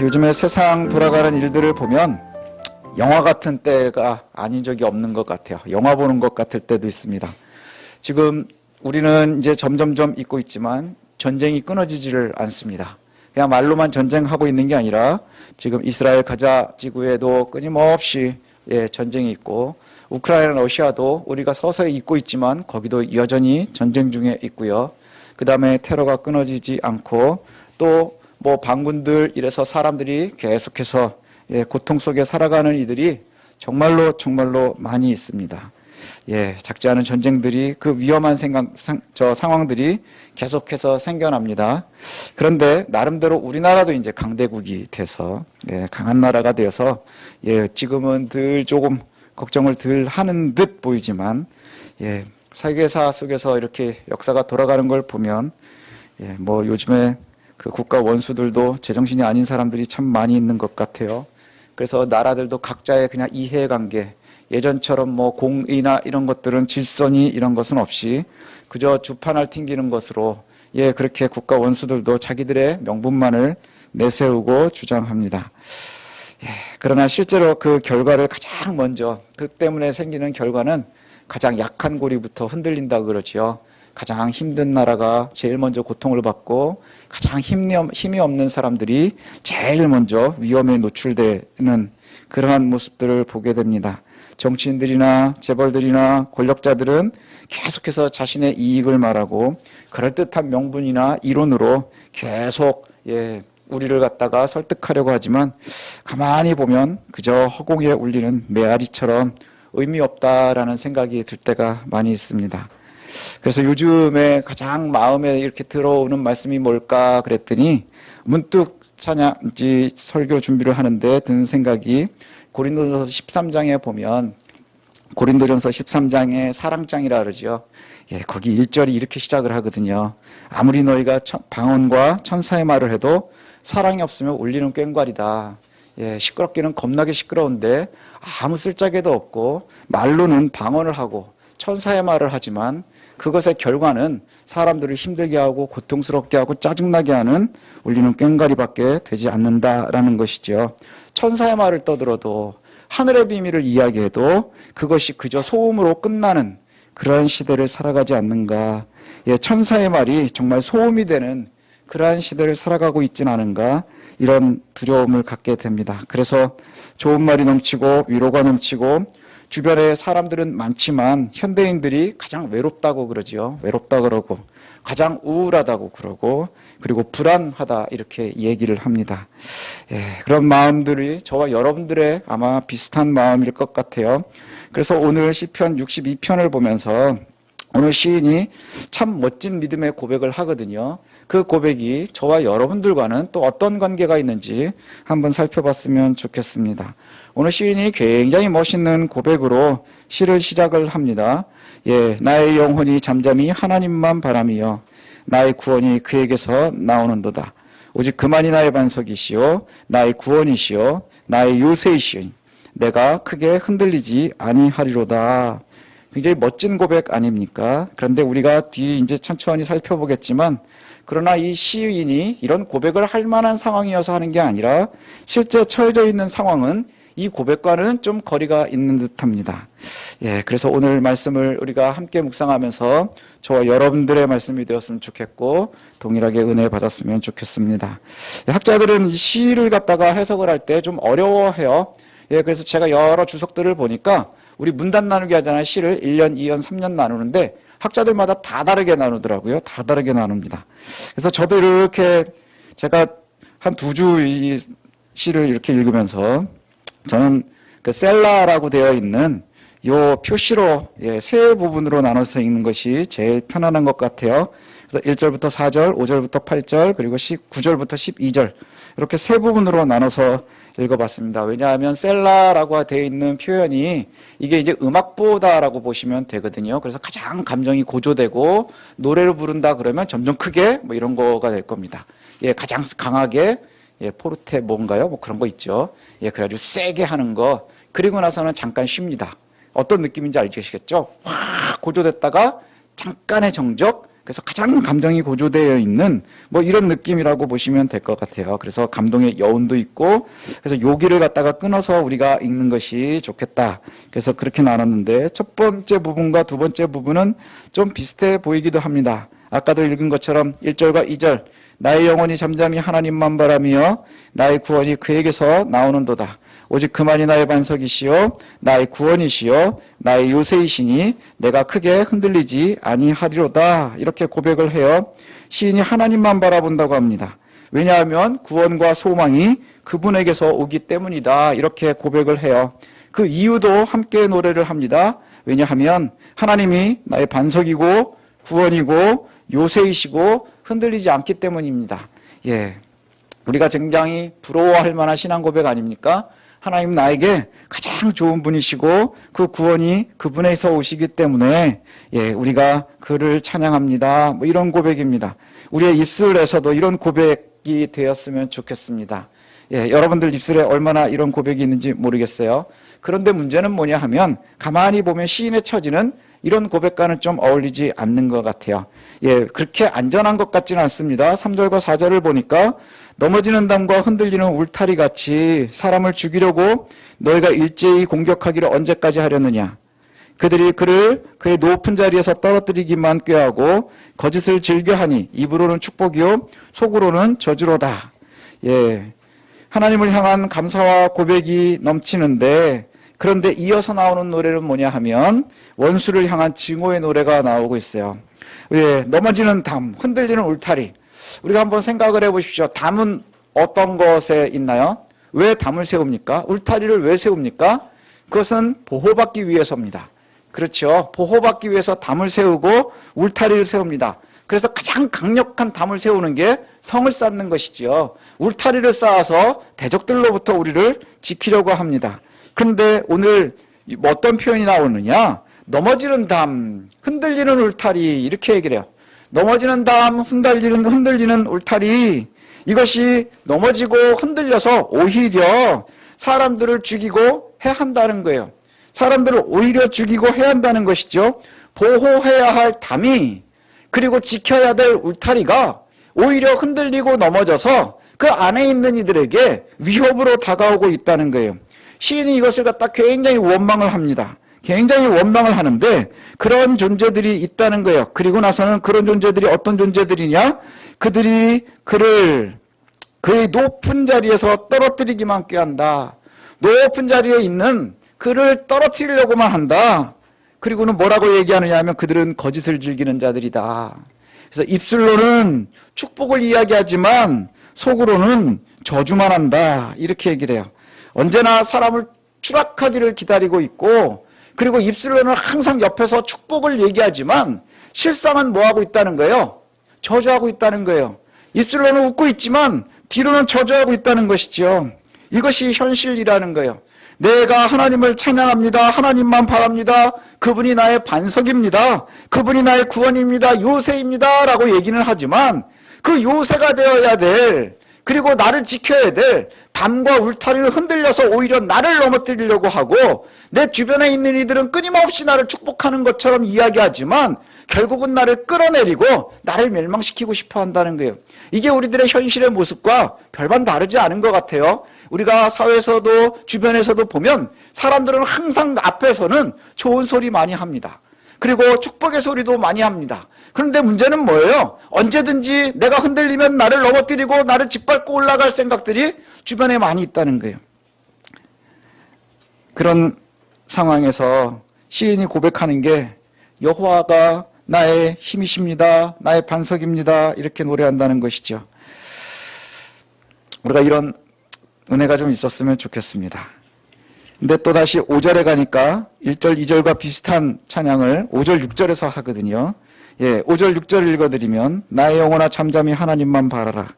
요즘에 세상 돌아가는 일들을 보면 영화 같은 때가 아닌 적이 없는 것 같아요. 영화 보는 것 같을 때도 있습니다. 지금 우리는 이제 점점점 잊고 있지만 전쟁이 끊어지지를 않습니다. 그냥 말로만 전쟁하고 있는 게 아니라 지금 이스라엘 가자 지구에도 끊임없이 전쟁이 있고, 우크라이나 러시아도 우리가 서서히 잊고 있지만 거기도 여전히 전쟁 중에 있고요. 그 다음에 테러가 끊어지지 않고, 또 뭐 반군들 이래서 사람들이 계속해서 고통 속에 살아가는 이들이 정말로 많이 있습니다. 작지 않은 전쟁들이, 그 위험한 상황들이 계속해서 생겨납니다. 그런데 나름대로 우리나라도 이제 강대국이 돼서, 강한 나라가 되어서, 지금은 늘 조금 걱정을 덜 하는 듯 보이지만, 세계사 속에서 이렇게 역사가 돌아가는 걸 보면, 뭐 요즘에 그 국가 원수들도 제정신이 아닌 사람들이 참 많이 있는 것 같아요. 그래서 나라들도 각자의 그냥 이해관계, 예전처럼 뭐 공의나 이런 것들은 질서니 이런 것은 없이 그저 주판을 튕기는 것으로, 그렇게 국가 원수들도 자기들의 명분만을 내세우고 주장합니다. 그러나 실제로 그 결과를 가장 먼저, 그 때문에 생기는 결과는 가장 약한 고리부터 흔들린다 그러지요. 가장 힘든 나라가 제일 먼저 고통을 받고, 가장 힘이 없는 사람들이 제일 먼저 위험에 노출되는 그러한 모습들을 보게 됩니다. 정치인들이나 재벌들이나 권력자들은 계속해서 자신의 이익을 말하고 그럴듯한 명분이나 이론으로 계속 우리를 갖다가 설득하려고 하지만, 가만히 보면 그저 허공에 울리는 메아리처럼 의미 없다라는 생각이 들 때가 많이 있습니다. 그래서 요즘에 가장 마음에 이렇게 들어오는 말씀이 뭘까 그랬더니, 문득 설교 준비를 하는데 드는 생각이, 고린도전서 13장에 보면, 고린도전서 13장에 사랑장이라 그러죠. 거기 1절이 이렇게 시작을 하거든요. 아무리 너희가 방언과 천사의 말을 해도 사랑이 없으면 울리는 꽹과리다. 시끄럽기는 겁나게 시끄러운데 아무 쓸데도 없고, 말로는 방언을 하고 천사의 말을 하지만 그것의 결과는 사람들을 힘들게 하고 고통스럽게 하고 짜증나게 하는 울리는 꽹과리밖에 되지 않는다라는 것이죠. 천사의 말을 떠들어도, 하늘의 비밀을 이야기해도 그것이 그저 소음으로 끝나는 그러한 시대를 살아가지 않는가. 천사의 말이 정말 소음이 되는 그러한 시대를 살아가고 있지는 않은가, 이런 두려움을 갖게 됩니다. 그래서 좋은 말이 넘치고 위로가 넘치고, 주변에 사람들은 많지만 현대인들이 가장 외롭다고 그러지요. 외롭다 그러고, 가장 우울하다고 그러고, 그리고 불안하다 이렇게 얘기를 합니다. 그런 마음들이 저와 여러분들의 아마 비슷한 마음일 것 같아요. 그래서 오늘 시편 62편을 보면서 오늘 시인이 참 멋진 믿음의 고백을 하거든요. 그 고백이 저와 여러분들과는 또 어떤 관계가 있는지 한번 살펴봤으면 좋겠습니다. 오늘 시인이 굉장히 멋있는 고백으로 시를 시작을 합니다. 나의 영혼이 잠잠히 하나님만 바라며 나의 구원이 그에게서 나오는도다. 오직 그만이 나의 반석이시요 나의 구원이시요 나의 요새이시요 내가 크게 흔들리지 아니하리로다. 굉장히 멋진 고백 아닙니까? 그런데 우리가 뒤에 이제 천천히 살펴보겠지만, 그러나 이 시인이 이런 고백을 할 만한 상황이어서 하는 게 아니라 실제 처해져 있는 상황은 이 고백과는 좀 거리가 있는 듯합니다. 그래서 오늘 말씀을 우리가 함께 묵상하면서 저와 여러분들의 말씀이 되었으면 좋겠고, 동일하게 은혜 받았으면 좋겠습니다. 학자들은 이 시를 갖다가 해석을 할 때 좀 어려워해요. 그래서 제가 여러 주석들을 보니까, 우리 문단 나누기 하잖아요. 시를 1년, 2년, 3년 나누는데 학자들마다 다 다르게 나누더라고요. 다 다르게 나눕니다. 그래서 저도 이렇게 제가 한 2주 이 시를 이렇게 읽으면서, 저는 그 셀라라고 되어 있는 요 표시로 세 부분으로 나눠서 읽는 것이 제일 편안한 것 같아요. 그래서 1절부터 4절, 5절부터 8절, 그리고 9절부터 12절, 이렇게 세 부분으로 나눠서 읽어봤습니다. 왜냐하면 셀라라고 되어 있는 표현이 이게 이제 음악보다라고 보시면 되거든요. 그래서 가장 감정이 고조되고 노래를 부른다 그러면 점점 크게 뭐 이런 거가 될 겁니다. 가장 강하게 포르테 뭔가요? 뭐 그런 거 있죠. 그래가지고 세게 하는 거. 그리고 나서는 잠깐 쉽니다. 어떤 느낌인지 알겠시겠죠? 확 고조됐다가 잠깐의 정적, 그래서 가장 감정이 고조되어 있는 뭐 이런 느낌이라고 보시면 될 것 같아요. 그래서 감동의 여운도 있고, 그래서 여기를 갖다가 끊어서 우리가 읽는 것이 좋겠다. 그래서 그렇게 나눴는데, 첫 번째 부분과 두 번째 부분은 좀 비슷해 보이기도 합니다. 아까도 읽은 것처럼 1절과 2절, 나의 영혼이 잠잠히 하나님만 바라며 나의 구원이 그에게서 나오는도다. 오직 그만이 나의 반석이시요 나의 구원이시요 나의 요새이시니 내가 크게 흔들리지 아니하리로다. 이렇게 고백을 해요. 시인이 하나님만 바라본다고 합니다. 왜냐하면 구원과 소망이 그분에게서 오기 때문이다. 이렇게 고백을 해요. 그 이유도 함께 노래를 합니다. 왜냐하면 하나님이 나의 반석이고 구원이고 요새이시고 흔들리지 않기 때문입니다. 예, 우리가 굉장히 부러워할 만한 신앙 고백 아닙니까? 하나님 나에게 가장 좋은 분이시고 그 구원이 그분에서 오시기 때문에 예, 우리가 그를 찬양합니다. 뭐 이런 고백입니다. 우리의 입술에서도 이런 고백이 되었으면 좋겠습니다. 예, 여러분들 입술에 얼마나 이런 고백이 있는지 모르겠어요. 그런데 문제는 뭐냐 하면 가만히 보면 시인의 처지는 이런 고백과는 좀 어울리지 않는 것 같아요. 예, 그렇게 안전한 것 같지는 않습니다. 3절과 4절을 보니까 넘어지는 담과 흔들리는 울타리 같이 사람을 죽이려고 너희가 일제히 공격하기를 언제까지 하려느냐. 그들이 그를 그의 높은 자리에서 떨어뜨리기만 꾀하고 거짓을 즐겨하니 입으로는 축복이요 속으로는 저주로다. 예, 하나님을 향한 감사와 고백이 넘치는데, 그런데 이어서 나오는 노래는 뭐냐 하면 원수를 향한 증오의 노래가 나오고 있어요. 예, 넘어지는 담, 흔들리는 울타리. 우리가 한번 생각을 해보십시오. 담은 어떤 것에 있나요? 왜 담을 세웁니까? 울타리를 왜 세웁니까? 그것은 보호받기 위해서입니다. 그렇죠. 보호받기 위해서 담을 세우고 울타리를 세웁니다. 그래서 가장 강력한 담을 세우는 게 성을 쌓는 것이지요. 울타리를 쌓아서 대적들로부터 우리를 지키려고 합니다. 그런데 오늘 어떤 표현이 나오느냐? 넘어지는 담, 흔들리는 울타리, 이렇게 얘기를 해요. 넘어지는 담, 흔들리는 울타리, 이것이 넘어지고 흔들려서 오히려 사람들을 죽이고 해한다는 거예요. 사람들을 오히려 죽이고 해한다는 것이죠. 보호해야 할 담이, 그리고 지켜야 될 울타리가 오히려 흔들리고 넘어져서 그 안에 있는 이들에게 위협으로 다가오고 있다는 거예요. 시인이 이것을 갖다 굉장히 원망을 합니다. 굉장히 원망을 하는데 그런 존재들이 있다는 거예요. 그리고 나서는 그런 존재들이 어떤 존재들이냐? 그들이 그를 그의 높은 자리에서 떨어뜨리기만 꾀한다. 높은 자리에 있는 그를 떨어뜨리려고만 한다. 그리고는 뭐라고 얘기하느냐 하면 그들은 거짓을 즐기는 자들이다. 그래서 입술로는 축복을 이야기하지만 속으로는 저주만 한다. 이렇게 얘기를 해요. 언제나 사람을 추락하기를 기다리고 있고, 그리고 입술로는 항상 옆에서 축복을 얘기하지만 실상은 뭐하고 있다는 거예요? 저주하고 있다는 거예요. 입술로는 웃고 있지만 뒤로는 저주하고 있다는 것이죠. 이것이 현실이라는 거예요. 내가 하나님을 찬양합니다. 하나님만 바랍니다. 그분이 나의 반석입니다. 그분이 나의 구원입니다. 요새입니다. 라고 얘기는 하지만 그 요새가 되어야 될, 그리고 나를 지켜야 될 담과 울타리를 흔들려서 오히려 나를 넘어뜨리려고 하고, 내 주변에 있는 이들은 끊임없이 나를 축복하는 것처럼 이야기하지만 결국은 나를 끌어내리고 나를 멸망시키고 싶어 한다는 거예요. 이게 우리들의 현실의 모습과 별반 다르지 않은 것 같아요. 우리가 사회에서도 주변에서도 보면 사람들은 항상 앞에서는 좋은 소리 많이 합니다. 그리고 축복의 소리도 많이 합니다. 그런데 문제는 뭐예요? 언제든지 내가 흔들리면 나를 넘어뜨리고 나를 짓밟고 올라갈 생각들이 주변에 많이 있다는 거예요. 그런 상황에서 시인이 고백하는 게 여호와가 나의 힘이십니다. 나의 반석입니다. 이렇게 노래한다는 것이죠. 우리가 이런 은혜가 좀 있었으면 좋겠습니다. 근데 또 다시 5절에 가니까 1절, 2절과 비슷한 찬양을 5절, 6절에서 하거든요. 예, 5절, 6절 읽어드리면 나의 영혼아 잠잠히 하나님만 바라라.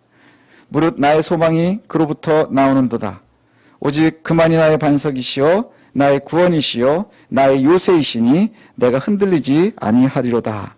무릇 나의 소망이 그로부터 나오는도다. 오직 그만이 나의 반석이시요 나의 구원이시요 나의 요새이시니 내가 흔들리지 아니하리로다.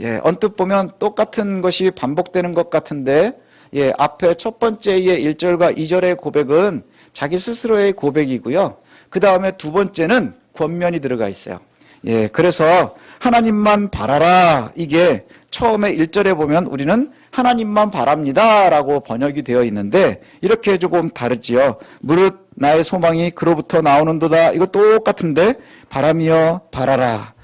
예, 언뜻 보면 똑같은 것이 반복되는 것 같은데, 예, 앞에 첫 번째의 1절과 2절의 고백은 자기 스스로의 고백이고요. 그 다음에 두 번째는 권면이 들어가 있어요. 예, 그래서 하나님만 바라라, 이게 처음에 1절에 보면 우리는 하나님만 바랍니다 라고 번역이 되어 있는데 이렇게 조금 다르지요. 무릇 나의 소망이 그로부터 나오는도다. 이거 똑같은데 바람이여 바라라.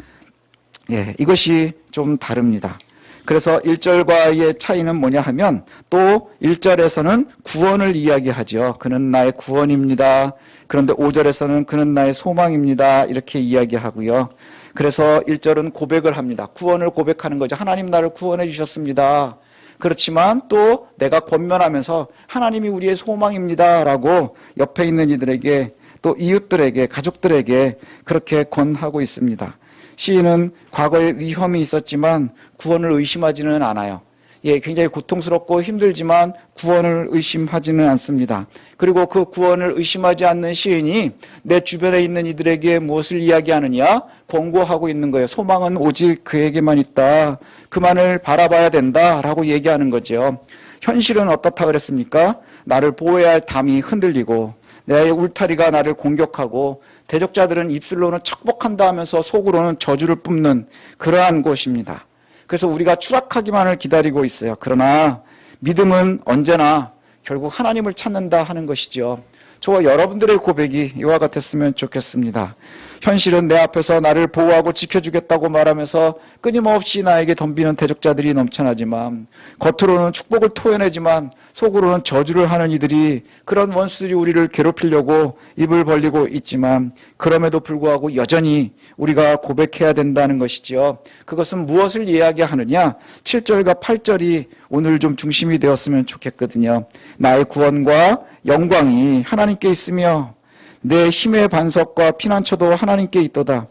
예, 이것이 좀 다릅니다. 그래서 1절과의 차이는 뭐냐 하면 또 1절에서는 구원을 이야기하죠. 그는 나의 구원입니다. 그런데 5절에서는 그는 나의 소망입니다. 이렇게 이야기하고요. 그래서 1절은 고백을 합니다. 구원을 고백하는 거죠. 하나님 나를 구원해 주셨습니다. 그렇지만 또 내가 권면하면서 하나님이 우리의 소망입니다 라고 옆에 있는 이들에게 또 이웃들에게 가족들에게 그렇게 권하고 있습니다. 시인은 과거에 위험이 있었지만 구원을 의심하지는 않아요. 예, 굉장히 고통스럽고 힘들지만 구원을 의심하지는 않습니다. 그리고 그 구원을 의심하지 않는 시인이 내 주변에 있는 이들에게 무엇을 이야기하느냐? 권고하고 있는 거예요. 소망은 오직 그에게만 있다. 그만을 바라봐야 된다 라고 얘기하는 거죠. 현실은 어떻다 그랬습니까? 나를 보호해야 할 담이 흔들리고 내 울타리가 나를 공격하고 대적자들은 입술로는 척복한다 하면서 속으로는 저주를 뿜는 그러한 곳입니다. 그래서 우리가 추락하기만을 기다리고 있어요. 그러나 믿음은 언제나 결국 하나님을 찾는다 하는 것이죠. 저와 여러분들의 고백이 이와 같았으면 좋겠습니다. 현실은 내 앞에서 나를 보호하고 지켜주겠다고 말하면서 끊임없이 나에게 덤비는 대적자들이 넘쳐나지만 겉으로는 축복을 토해내지만 속으로는 저주를 하는 이들이 그런 원수들이 우리를 괴롭히려고 입을 벌리고 있지만 그럼에도 불구하고 여전히 우리가 고백해야 된다는 것이지요. 그것은 무엇을 이야기하느냐? 7절과 8절이 오늘 좀 중심이 되었으면 좋겠거든요. 나의 구원과 영광이 하나님께 있으며 내 힘의 반석과 피난처도 하나님께 있도다.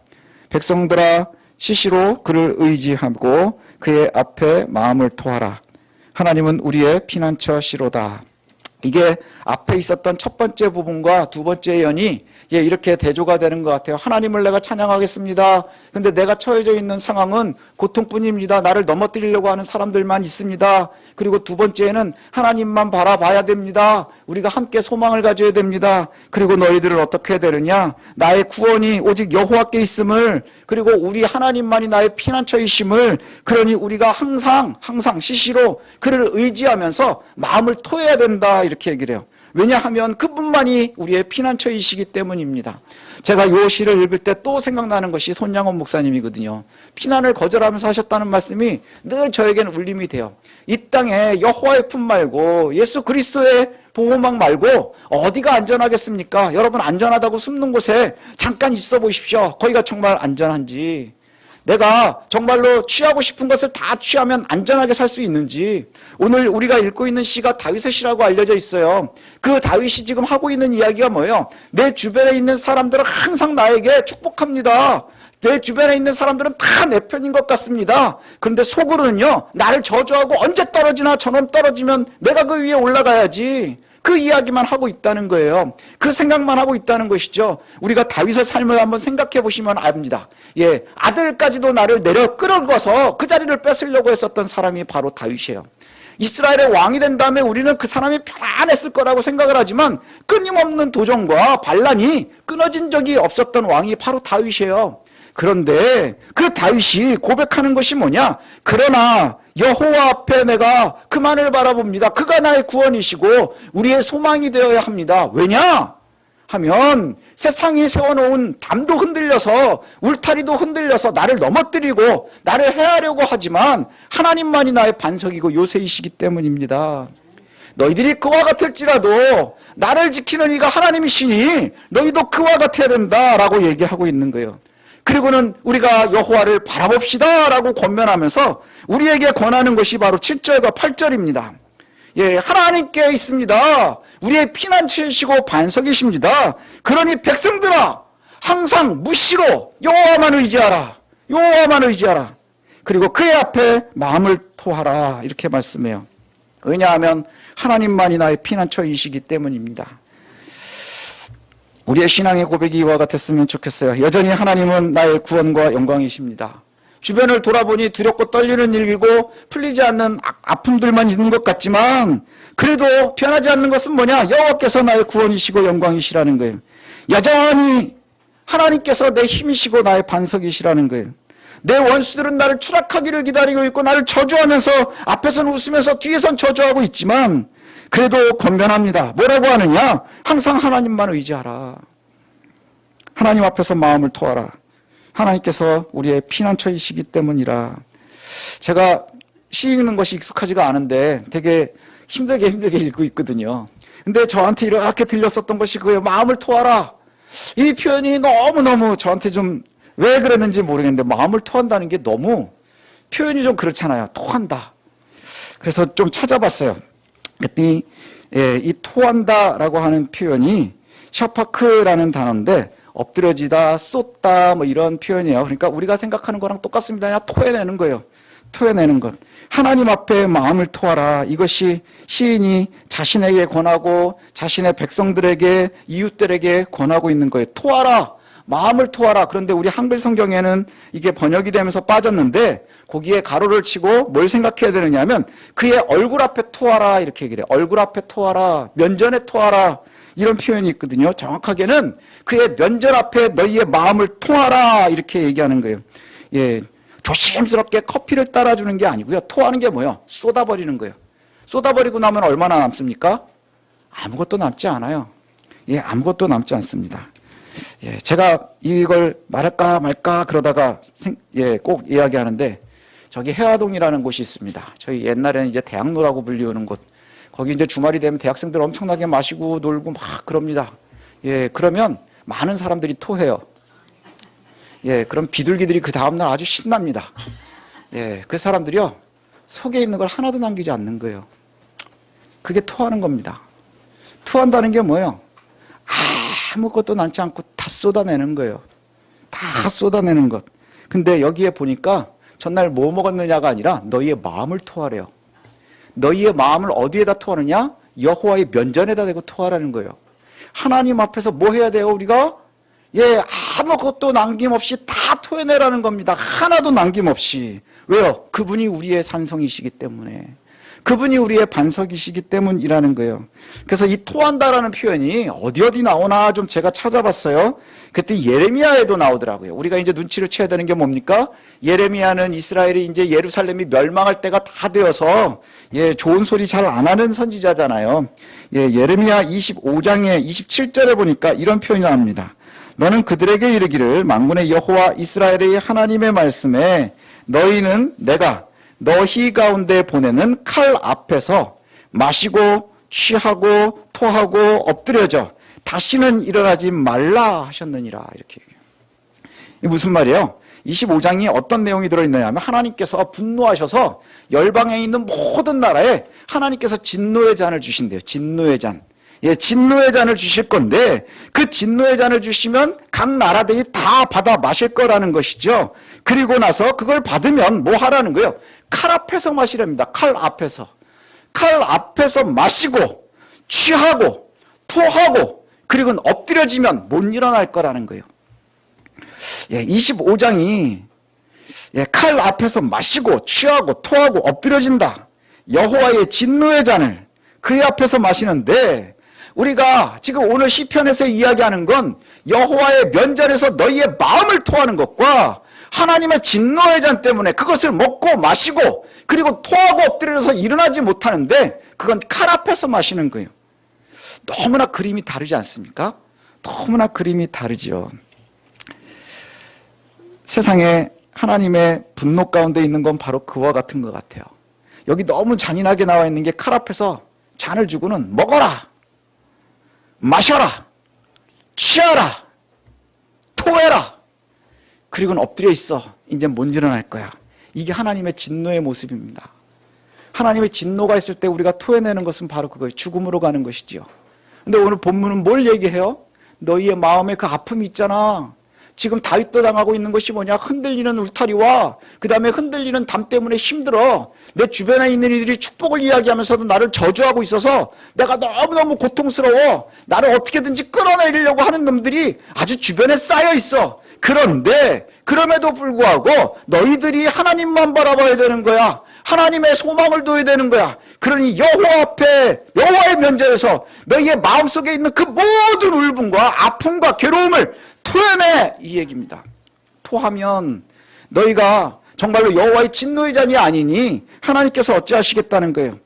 백성들아 시시로 그를 의지하고 그의 앞에 마음을 토하라. 하나님은 우리의 피난처시로다. 이게 앞에 있었던 첫 번째 부분과 두 번째 연이 이렇게 대조가 되는 것 같아요. 하나님을 내가 찬양하겠습니다. 근데 내가 처해져 있는 상황은 고통뿐입니다. 나를 넘어뜨리려고 하는 사람들만 있습니다. 그리고 두 번째는 하나님만 바라봐야 됩니다. 우리가 함께 소망을 가져야 됩니다. 그리고 너희들은 어떻게 해야 되느냐? 나의 구원이 오직 여호와께 있음을, 그리고 우리 하나님만이 나의 피난처이심을, 그러니 우리가 항상 시시로 그를 의지하면서 마음을 토해야 된다, 이렇게 얘기를 해요. 왜냐하면 그분만이 우리의 피난처이시기 때문입니다. 제가 이 시를 읽을 때 또 생각나는 것이 손양원 목사님이거든요. 피난을 거절하면서 하셨다는 말씀이 늘 저에게는 울림이 돼요. 이 땅에 여호와의 품 말고 예수 그리스도의 보호막 말고 어디가 안전하겠습니까? 여러분, 안전하다고 숨는 곳에 잠깐 있어 보십시오. 거기가 정말 안전한지, 내가 정말로 취하고 싶은 것을 다 취하면 안전하게 살 수 있는지. 오늘 우리가 읽고 있는 시가 다윗의 시라고 알려져 있어요. 그 다윗이 지금 하고 있는 이야기가 뭐예요? 내 주변에 있는 사람들은 항상 나에게 축복합니다. 내 주변에 있는 사람들은 다 내 편인 것 같습니다. 그런데 속으로는요, 나를 저주하고 언제 떨어지나, 저놈 떨어지면 내가 그 위에 올라가야지, 그 이야기만 하고 있다는 거예요. 그 생각만 하고 있다는 것이죠. 우리가 다윗의 삶을 한번 생각해 보시면 압니다. 예, 아들까지도 나를 내려 끌어가서 그 자리를 뺏으려고 했었던 사람이 바로 다윗이에요. 이스라엘의 왕이 된 다음에 우리는 그 사람이 편안했을 거라고 생각을 하지만 끊임없는 도전과 반란이 끊어진 적이 없었던 왕이 바로 다윗이에요. 그런데 그 다윗이 고백하는 것이 뭐냐? 그러나 여호와 앞에 내가 그만을 바라봅니다. 그가 나의 구원이시고 우리의 소망이 되어야 합니다. 왜냐? 하면 세상이 세워놓은 담도 흔들려서, 울타리도 흔들려서 나를 넘어뜨리고 나를 해하려고 하지만 하나님만이 나의 반석이고 요새이시기 때문입니다. 너희들이 그와 같을지라도 나를 지키는 이가 하나님이시니 너희도 그와 같아야 된다라고 얘기하고 있는 거예요. 그리고는 우리가 여호와를 바라봅시다 라고 권면하면서 우리에게 권하는 것이 바로 7절과 8절입니다. 예, 하나님께 있습니다. 우리의 피난처이시고 반석이십니다. 그러니 백성들아, 항상 무시로 여호와만 의지하라. 여호와만 의지하라. 그리고 그의 앞에 마음을 토하라. 이렇게 말씀해요. 왜냐하면 하나님만이 나의 피난처이시기 때문입니다. 우리의 신앙의 고백이 이와 같았으면 좋겠어요. 여전히 하나님은 나의 구원과 영광이십니다. 주변을 돌아보니 두렵고 떨리는 일이고 풀리지 않는 아픔들만 있는 것 같지만 그래도 변하지 않는 것은 뭐냐? 여호와께서 나의 구원이시고 영광이시라는 거예요. 여전히 하나님께서 내 힘이시고 나의 반석이시라는 거예요. 내 원수들은 나를 추락하기를 기다리고 있고 나를 저주하면서 앞에서는 웃으면서 뒤에선 저주하고 있지만 그래도 권면합니다. 뭐라고 하느냐? 항상 하나님만 의지하라. 하나님 앞에서 마음을 토하라. 하나님께서 우리의 피난처이시기 때문이라. 제가 시 읽는 것이 익숙하지가 않은데 되게 힘들게 읽고 있거든요. 근데 저한테 이렇게 들렸었던 것이 그거예요. 마음을 토하라. 이 표현이 너무너무 저한테 좀 왜 그랬는지 모르겠는데 마음을 토한다는 게 너무 표현이 좀 그렇잖아요. 토한다. 그래서 좀 찾아봤어요. 그랬더니 이 토한다라고 하는 표현이 샤파크라는 단어인데 엎드려지다, 쏟다 뭐 이런 표현이에요. 그러니까 우리가 생각하는 거랑 똑같습니다. 그냥 토해내는 거예요. 토해내는 것. 하나님 앞에 마음을 토하라. 이것이 시인이 자신에게 권하고 자신의 백성들에게 이웃들에게 권하고 있는 거예요. 토하라. 마음을 토하라. 그런데 우리 한글 성경에는 이게 번역이 되면서 빠졌는데 거기에 가로를 치고 뭘 생각해야 되느냐 하면 그의 얼굴 앞에 토하라 이렇게 얘기를 해요. 얼굴 앞에 토하라. 면전에 토하라. 이런 표현이 있거든요. 정확하게는 그의 면전 앞에 너희의 마음을 토하라 이렇게 얘기하는 거예요. 예, 조심스럽게 커피를 따라주는 게 아니고요. 토하는 게 뭐예요? 쏟아버리는 거예요. 쏟아버리고 나면 얼마나 남습니까? 아무것도 남지 않아요. 예, 아무것도 남지 않습니다. 예, 제가 이걸 말할까 말까 그러다가 꼭 이야기하는데 저기 해화동이라는 곳이 있습니다. 저희 옛날에는 이제 대학로라고 불리우는 곳. 거기 이제 주말이 되면 대학생들 엄청나게 마시고 놀고 막 그럽니다. 예, 그러면 많은 사람들이 토해요. 예, 그럼 비둘기들이 그 다음날 아주 신납니다. 예, 그 사람들이요, 속에 있는 걸 하나도 남기지 않는 거예요. 그게 토하는 겁니다. 토한다는 게 뭐예요? 아무것도 남지 않고 다 쏟아내는 거예요. 다 쏟아내는 것. 근데 여기에 보니까 전날 뭐 먹었느냐가 아니라 너희의 마음을 토하래요. 너희의 마음을 어디에다 토하느냐? 여호와의 면전에다 대고 토하라는 거예요. 하나님 앞에서 뭐 해야 돼요, 우리가? 예, 아무것도 남김없이 다 토해내라는 겁니다. 하나도 남김없이. 왜요? 그분이 우리의 산성이시기 때문에. 그분이 우리의 반석이시기 때문이라는 거예요. 그래서 이 토한다라는 표현이 어디 나오나 좀 제가 찾아봤어요. 그때 예레미야에도 나오더라고요. 우리가 이제 눈치를 채야 되는 게 뭡니까? 예레미야는 이스라엘이 이제 예루살렘이 멸망할 때가 다 되어서 좋은 소리 잘 안 하는 선지자잖아요. 예레미야 25장의 27절에 보니까 이런 표현이 나옵니다. 너는 그들에게 이르기를 만군의 여호와 이스라엘의 하나님의 말씀에 너희는 내가 너희 가운데 보내는 칼 앞에서 마시고 취하고 토하고 엎드려져 다시는 일어나지 말라 하셨느니라. 이렇게 얘기해요. 이게 무슨 말이에요? 25장이 어떤 내용이 들어있느냐 하면 하나님께서 분노하셔서 열방에 있는 모든 나라에 하나님께서 진노의 잔을 주신대요. 진노의 잔. 예, 진노의 잔을 주실 건데 그 진노의 잔을 주시면 각 나라들이 다 받아 마실 거라는 것이죠. 그리고 나서 그걸 받으면 뭐 하라는 거예요? 칼 앞에서 마시랍니다. 칼 앞에서. 칼 앞에서 마시고 취하고 토하고 그리고 엎드려지면 못 일어날 거라는 거예요. 25장이 칼 앞에서 마시고 취하고 토하고 엎드려진다. 여호와의 진노의 잔을 그의 앞에서 마시는데 우리가 지금 오늘 시편에서 이야기하는 건 여호와의 면전에서 너희의 마음을 토하는 것과 하나님의 진노의 잔 때문에 그것을 먹고 마시고 그리고 토하고 엎드려서 일어나지 못하는데 그건 칼 앞에서 마시는 거예요. 너무나 그림이 다르지 않습니까? 너무나 그림이 다르죠. 세상에 하나님의 분노 가운데 있는 건 바로 그와 같은 것 같아요. 여기 너무 잔인하게 나와 있는 게 칼 앞에서 잔을 주고는 먹어라, 마셔라, 취하라, 토해라, 그리고는 엎드려 있어. 이제 못 일어날 거야. 이게 하나님의 진노의 모습입니다. 하나님의 진노가 있을 때 우리가 토해내는 것은 바로 그거예요. 죽음으로 가는 것이지요. 근데 오늘 본문은 뭘 얘기해요? 너희의 마음에 그 아픔이 있잖아. 지금 다윗도 당하고 있는 것이 뭐냐? 흔들리는 울타리와 그 다음에 흔들리는 담 때문에 힘들어. 내 주변에 있는 이들이 축복을 이야기하면서도 나를 저주하고 있어서 내가 너무너무 고통스러워. 나를 어떻게든지 끌어내리려고 하는 놈들이 아주 주변에 쌓여 있어. 그런데 그럼에도 불구하고 너희들이 하나님만 바라봐야 되는 거야. 하나님의 소망을 둬야 되는 거야. 그러니 여호와 앞에 여호와의 면전에서 너희의 마음속에 있는 그 모든 울분과 아픔과 괴로움을 토해내, 이 얘기입니다. 토하면 너희가 정말로 여호와의 진노의 잔이 아니니 하나님께서 어찌하시겠다는 거예요.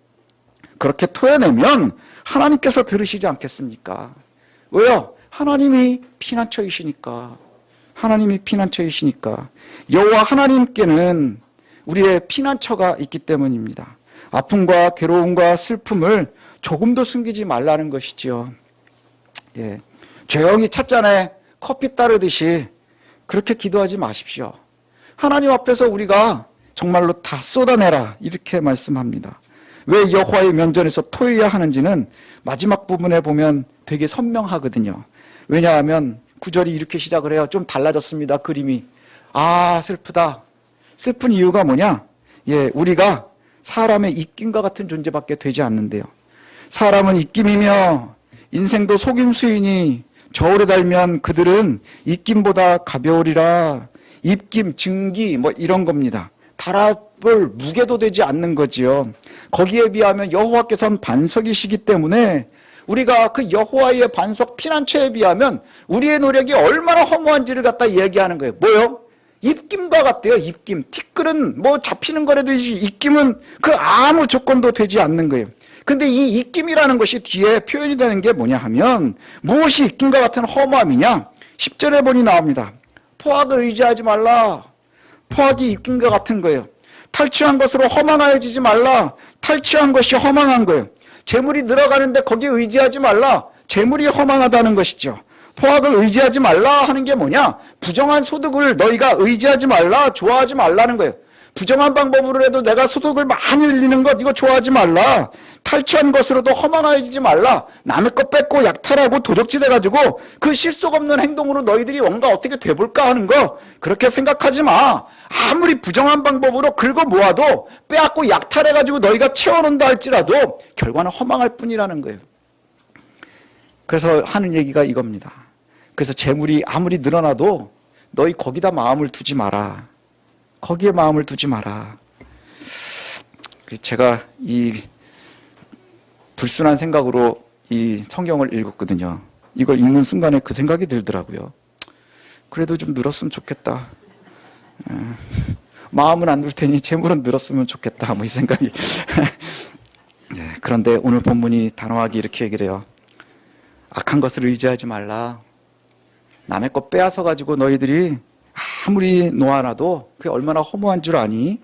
그렇게 토해내면 하나님께서 들으시지 않겠습니까? 왜요? 하나님이 피난처이시니까. 하나님이 피난처이시니까. 여호와 하나님께는 우리의 피난처가 있기 때문입니다. 아픔과 괴로움과 슬픔을 조금도 숨기지 말라는 것이지요. 예. 조용히 찻잔에 커피 따르듯이 그렇게 기도하지 마십시오. 하나님 앞에서 우리가 정말로 다 쏟아내라 이렇게 말씀합니다. 왜 여호와의 면전에서 토해야 하는지는 마지막 부분에 보면 되게 선명하거든요. 왜냐하면 구절이 이렇게 시작을 해요. 좀 달라졌습니다. 그림이. 아, 슬프다. 슬픈 이유가 뭐냐? 예, 우리가 사람의 입김과 같은 존재밖에 되지 않는데요. 사람은 입김이며 인생도 속임수이니 저울에 달면 그들은 입김보다 가벼우리라. 입김, 증기 뭐 이런 겁니다. 달아볼 무게도 되지 않는 거지요. 거기에 비하면 여호와께서는 반석이시기 때문에 우리가 그 여호와의 반석 피난처에 비하면 우리의 노력이 얼마나 허무한지를 갖다 얘기하는 거예요. 뭐요? 입김과 같대요. 입김. 티끌은 뭐 잡히는 거라도 되지 입김은 그 아무 조건도 되지 않는 거예요. 근데 이 입김이라는 것이 뒤에 표현이 되는 게 뭐냐 하면 무엇이 입김과 같은 허무함이냐? 10절에 보니 나옵니다. 포악을 의지하지 말라. 포악이 입김과 같은 거예요. 탈취한 것으로 허망하여지지 말라. 탈취한 것이 허망한 거예요. 재물이 늘어가는데 거기에 의지하지 말라. 재물이 허망하다는 것이죠. 포악을 의지하지 말라 하는 게 뭐냐? 부정한 소득을 너희가 의지하지 말라, 좋아하지 말라는 거예요. 부정한 방법으로 해도 내가 소득을 많이 늘리는 것 이거 좋아하지 말라. 탈취한 것으로도 허망하여지지 말라. 남의 것 뺏고 약탈하고 도적질해가지고 그 실속 없는 행동으로 너희들이 뭔가 어떻게 돼볼까 하는 거 그렇게 생각하지 마. 아무리 부정한 방법으로 긁어 모아도 빼앗고 약탈해가지고 너희가 채워놓는다 할지라도 결과는 허망할 뿐이라는 거예요. 그래서 하는 얘기가 이겁니다. 그래서 재물이 아무리 늘어나도 너희 거기다 마음을 두지 마라. 거기에 마음을 두지 마라. 제가 이 불순한 생각으로 이 성경을 읽었거든요. 이걸 읽는 순간에 그 생각이 들더라고요. 그래도 좀 늘었으면 좋겠다. 마음은 안 늘 테니 재물은 늘었으면 좋겠다. 뭐 이 생각이. 네, 그런데 오늘 본문이 단호하게 이렇게 얘기를 해요. 악한 것을 의지하지 말라. 남의 것 빼앗아 가지고 너희들이 아무리 놓아놔도 그게 얼마나 허무한 줄 아니?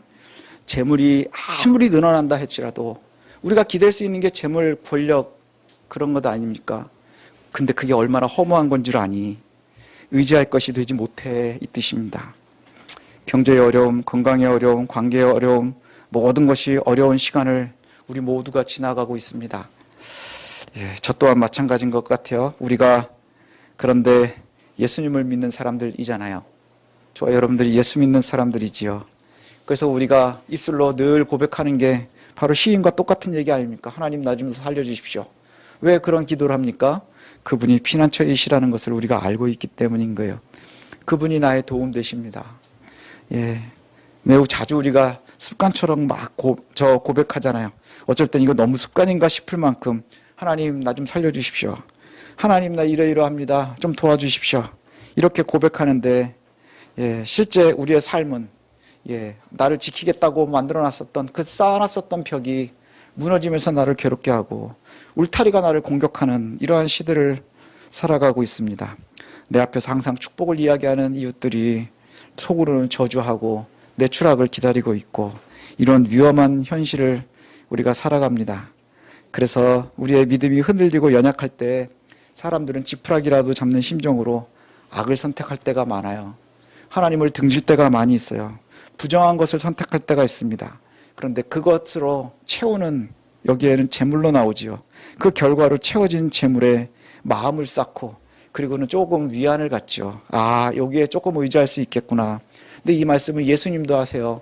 재물이 아무리 늘어난다 할지라도 우리가 기댈 수 있는 게 재물, 권력 그런 것 아닙니까? 근데 그게 얼마나 허무한 건 줄 아니? 의지할 것이 되지 못해 이 뜻입니다. 경제의 어려움, 건강의 어려움, 관계의 어려움 모든 것이 어려운 시간을 우리 모두가 지나가고 있습니다. 예, 저 또한 마찬가지인 것 같아요. 우리가 그런데 예수님을 믿는 사람들이잖아요. 저와 여러분들이 예수 믿는 사람들이지요. 그래서 우리가 입술로 늘 고백하는 게 바로 시인과 똑같은 얘기 아닙니까? 하나님 나 좀 살려주십시오. 왜 그런 기도를 합니까? 그분이 피난처이시라는 것을 우리가 알고 있기 때문인 거예요. 그분이 나의 도움 되십니다. 예, 매우 자주 우리가 습관처럼 막 고백하잖아요. 어쩔 땐 이거 너무 습관인가 싶을 만큼 하나님 나 좀 살려주십시오. 하나님 나 이러이러합니다. 좀 도와주십시오. 이렇게 고백하는데 예, 실제 우리의 삶은 예, 나를 지키겠다고 만들어놨었던 그 쌓아놨었던 벽이 무너지면서 나를 괴롭게 하고 울타리가 나를 공격하는 이러한 시대를 살아가고 있습니다. 내 앞에서 항상 축복을 이야기하는 이웃들이 속으로는 저주하고 내 추락을 기다리고 있고 이런 위험한 현실을 우리가 살아갑니다. 그래서 우리의 믿음이 흔들리고 연약할 때 사람들은 지푸라기라도 잡는 심정으로 악을 선택할 때가 많아요. 하나님을 등질 때가 많이 있어요. 부정한 것을 선택할 때가 있습니다. 그런데 그것으로 채우는 여기에는 재물로 나오지요. 그 결과로 채워진 재물에 마음을 쌓고 그리고는 조금 위안을 갖죠. 아, 여기에 조금 의지할 수 있겠구나. 근데 이 말씀은 예수님도 하세요.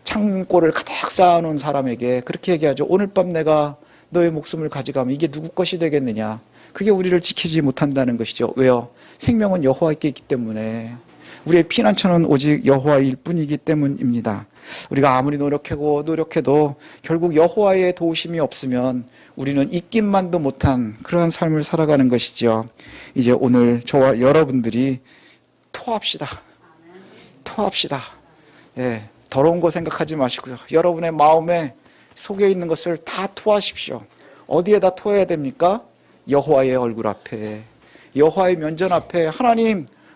창고를 가득 쌓아놓은 사람에게 그렇게 얘기하죠. 오늘 밤 내가 너의 목숨을 가져가면 이게 누구 것이 되겠느냐. 그게 우리를 지키지 못한다는 것이죠. 왜요? 생명은 여호와께 있기 때문에 우리의 피난처는 오직 여호와일 뿐이기 때문입니다. 우리가 아무리 노력해도 결국 여호와의 도우심이 없으면 우리는 입김만도 못한 그러한 삶을 살아가는 것이죠. 이제 오늘 저와 여러분들이 토합시다. 더러운 거 생각하지 마시고요. 여러분의 마음에 속에 있는 것을 다 토하십시오. 어디에다 토해야 됩니까? 여호와의 얼굴 앞에, 여호와의 면전 앞에.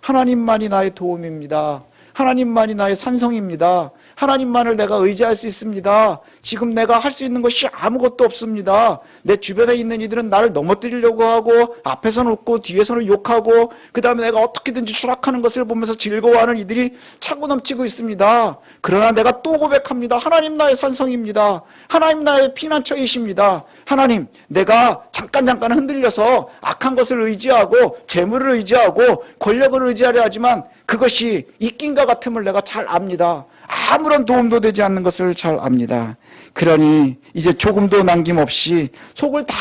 하나님만이 나의 도움입니다. 하나님만이 나의 산성입니다. 하나님만을 내가 의지할 수 있습니다. 지금 내가 할 수 있는 것이 아무것도 없습니다. 내 주변에 있는 이들은 나를 넘어뜨리려고 하고, 앞에서는 웃고 뒤에서는 욕하고, 그 다음에 내가 어떻게든지 추락하는 것을 보면서 즐거워하는 이들이 차고 넘치고 있습니다. 그러나 내가 또 고백합니다. 하나님 나의 산성입니다. 하나님 나의 피난처이십니다. 하나님, 내가 잠깐 흔들려서 악한 것을 의지하고 재물을 의지하고 권력을 의지하려 하지만 그것이 이낀과 같음을 내가 잘 압니다. 아무런 도움도 되지 않는 것을 잘 압니다. 그러니 이제 조금도 남김없이 속을 다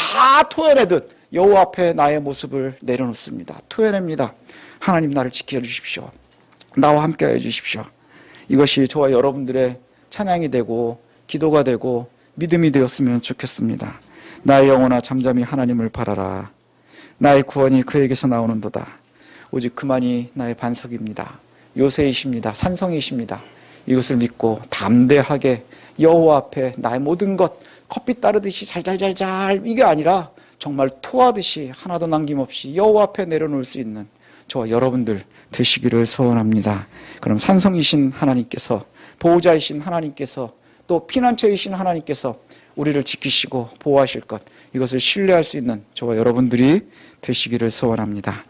토해내듯 여호와 앞에 나의 모습을 내려놓습니다. 토해냅니다. 하나님, 나를 지켜주십시오. 나와 함께해 주십시오. 이것이 저와 여러분들의 찬양이 되고 기도가 되고 믿음이 되었으면 좋겠습니다. 나의 영혼아 잠잠히 하나님을 바라라. 나의 구원이 그에게서 나오는도다. 오직 그만이 나의 반석입니다. 요새이십니다. 산성이십니다. 이것을 믿고 담대하게 여호와 앞에 나의 모든 것 커피 따르듯이 잘잘잘잘 이게 아니라 정말 토하듯이 하나도 남김없이 여호와 앞에 내려놓을 수 있는 저와 여러분들 되시기를 소원합니다. 그럼 산성이신 하나님께서, 보호자이신 하나님께서, 또 피난처이신 하나님께서 우리를 지키시고 보호하실 것, 이것을 신뢰할 수 있는 저와 여러분들이 되시기를 소원합니다.